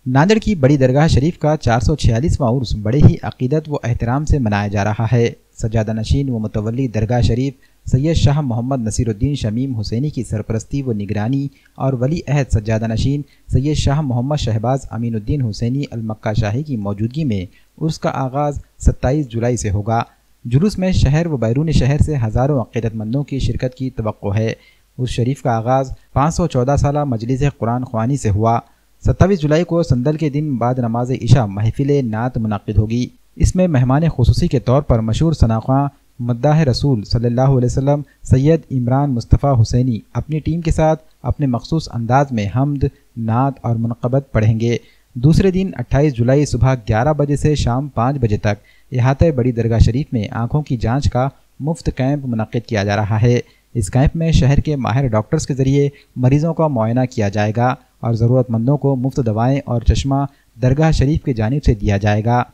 नांदेड़ की बड़ी दरगाह शरीफ का 446वां उर्स बड़े ही अकीदत व एहतराम से मनाया जा रहा है। सज्जादा नशीन व मुतवल्ली दरगाह शरीफ सैयद शाह मोहम्मद नसीरुद्दीन शमीम हुसैनी की सरपरस्ती व निगरानी और वली अहद सज्जादा नशीन सैयद शाह मोहम्मद शहबाज अमीनुद्दीन हुसैनी अलमक्का शाही की मौजूदगी में उर्स का आगाज़ 27 जुलाई से होगा। जुलूस में शहर व बैरून शहर से हज़ारों अक़ीदतमंदों की शिरकत की तवक्को है। उर्स शरीफ का आगाज़ 514 साला मजलिस कुरान ख्वानी से हुआ। 27 जुलाई को संदल के दिन बाद नमाज इशा महफिल नात मुनक़्क़िद होगी। इसमें मेहमान खुसूसी के तौर पर मशहूर सनाख़्वां मद्दाह रसूल सल्लल्लाहु अलैहि वसल्लम सैयद इमरान मुस्तफ़ा हुसैनी अपनी टीम के साथ अपने मखसूस अंदाज में हम्द, नात और मुनक़बत पढ़ेंगे। दूसरे दिन 28 जुलाई सुबह 11 बजे से शाम 5 बजे तक इहाते बड़ी दरगाह शरीफ में आँखों की जाँच का मुफ्त कैंप मुनक़्क़िद किया जा रहा है। इस कैंप में शहर के माहिर डॉक्टर्स के ज़रिए मरीज़ों का मुआयना किया जाएगा और ज़रूरतमंदों को मुफ्त दवाएँ और चश्मा दरगाह शरीफ की जानिब से दिया जाएगा।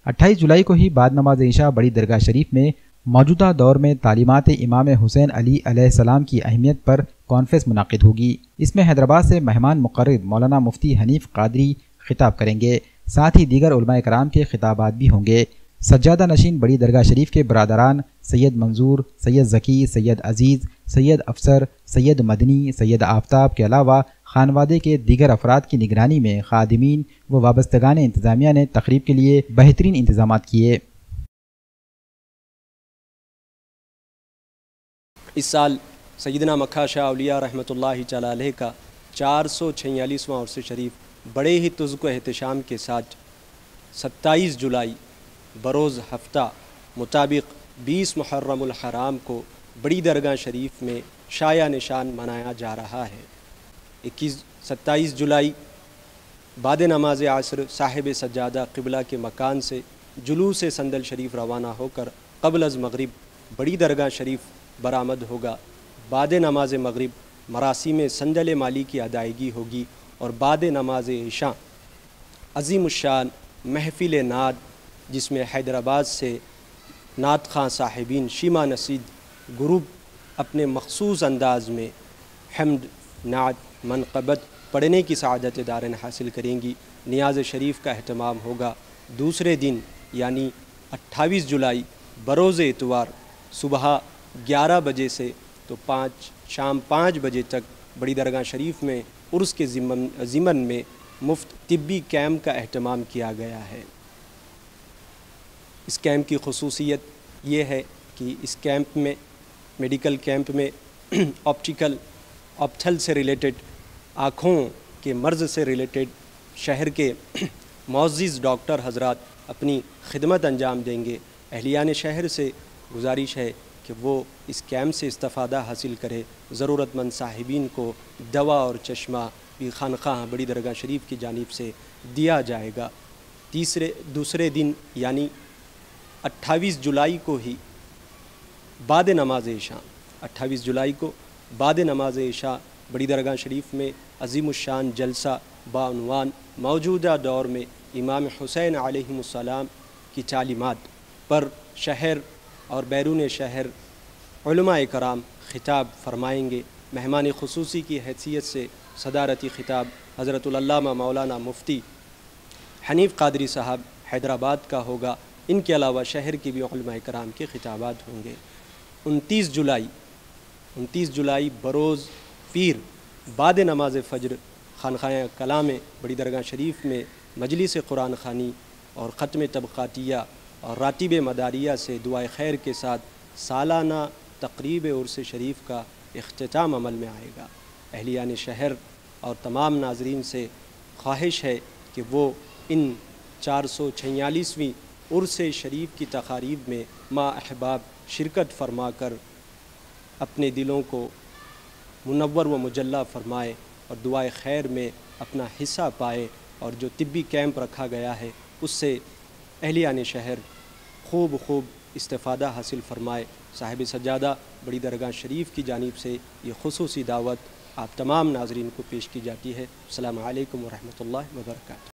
28 जुलाई को ही बाद नमाज इशा बड़ी दरगाह शरीफ में मौजूदा दौर में तालीमात इमाम हुसैन अली अलैहिस्सलाम की अहमियत पर कॉन्फ्रेंस मुनक़्क़िद होगी। इसमें हैदराबाद से मेहमान मुक़र्रर मौलाना मुफ्ती हनीफ क़ादरी खिताब करेंगे। साथ ही दीगर उलमाए कराम के खिताबात भी होंगे। सज्जादा नशीन बड़ी दरगाह शरीफ के बरादरान सैयद मंजूर, सैयद ज़की, सैयद अजीज़, सैयद अफसर, सैयद मदनी, सैयद आफ्ताब के अलावा खानवादे के दीगर अफराद की निगरानी में खादिमीन व वाबस्तगान इंतज़ामिया ने तक़रीब के लिए बेहतरीन इंतज़ामात किए। इस साल सैयदना मक्का शाह औलिया रहमतुल्लाहि तआला अलैह का 446वां उर्स शरीफ बड़े ही तुज़्क़ एहतशाम के साथ 27 जुलाई बरोज़ हफ्ता मुताबिक 20 मुहर्रमुल हराम को बड़ी दरगाह शरीफ में शाया निशान मनाया जा रहा है। 27 जुलाई बाद नमाज आसर साहिब सज्जादा क़िबला के मकान से जुलूस संदल शरीफ रवाना होकर क़ब्ल अज़ मग़रिब बड़ी दरगाह शरीफ बरामद होगा। बाद नमाज मग़रिब मरासिम संदल माली की अदायगी होगी और बाद नमाज इशा अज़ीमुश्शान महफिल नाद, जिसमें हैदराबाद से नात खां साहिबीन शीमा नसीद ग्रुप अपने मखसूस अंदाज में हम्द, नात, मनक़बत पढ़ने की सआदत दारन हासिल करेंगी। नियाज़ शरीफ का अहतमाम होगा। दूसरे दिन यानी 28 जुलाई बरोज़ इतवार सुबह 11 बजे से तो शाम 5 बजे तक बड़ी दरगाह शरीफ में उर्स के ज़िमन में मुफ्त तिब्बी कैंप का अहतमाम किया गया है। इस कैंप की ख़ुसूसियत ये है कि इस कैंप में मेडिकल कैंप में ऑप्थल से रिलेटेड, आँखों के मर्ज़ से रिलेटेड शहर के मुअज़्ज़िज़ डॉक्टर हज़रात अपनी खिदमत अंजाम देंगे। अहलियान शहर से गुजारिश है कि वो इस कैंप से इस्तिफ़ादा हासिल करे। ज़रूरतमंद साहिबीन को दवा और चश्मा भी खानक़ाह बड़ी दरगाह शरीफ की जानिब से दिया जाएगा। दूसरे दिन यानी 28 जुलाई को ही बाद नमाज इशा 28 जुलाई को बाद नमाज इशा बड़ी दरगाह शरीफ में अज़ीमुश्शान जलसा बाउनवान मौजूदा दौर में इमाम हुसैन अलैहिमुस्सलाम की तालीमात पर शहर और बैरून शहर उलमाए कराम खिताब फरमाएंगे। मेहमान खुसूसी की हैसियत से सदारती खिताब हज़रतुल अल्लामा मौलाना मुफ्ती हनीफ क़ादरी साहब हैदराबाद का होगा। इनके अलावा शहर के भी उलमाए कराम के खिताबात होंगे। 29 जुलाई बरोज़ पीर बाद नमाज फ़ज्र खानख़ाने कलाम बड़ी दरगाह शरीफ में मजलिस कुरान ख़ानी और ख़त्म तबक़ातिया और रातिब मदारिया से दुआए खैर के साथ सालाना तक़रीब उर्स शरीफ का इख्तिताम अमल में आएगा। अहलियान शहर और तमाम नाज़रीन से ख्वाहिश है कि वो इन 446वीं उर्स शरीफ की तक़ारीब में माँ अहबाब शिरकत फरमा कर अपने दिलों को मुनव्वर व मुजल्ला फरमाए और दुआए खैर में अपना हिस्सा पाए और जो तिब्बी कैंप रखा गया है उससे अहलियान शहर खूब इस्तिफ़ादा हासिल फरमाए। साहिब सज्जादा बड़ी दरगाह शरीफ की जानिब से ये खुसूसी दावत आप तमाम नाज़रीन को पेश की जाती है। अस्सलामु अलैकुम व रहमतुल्लाहि व बरकातुहू।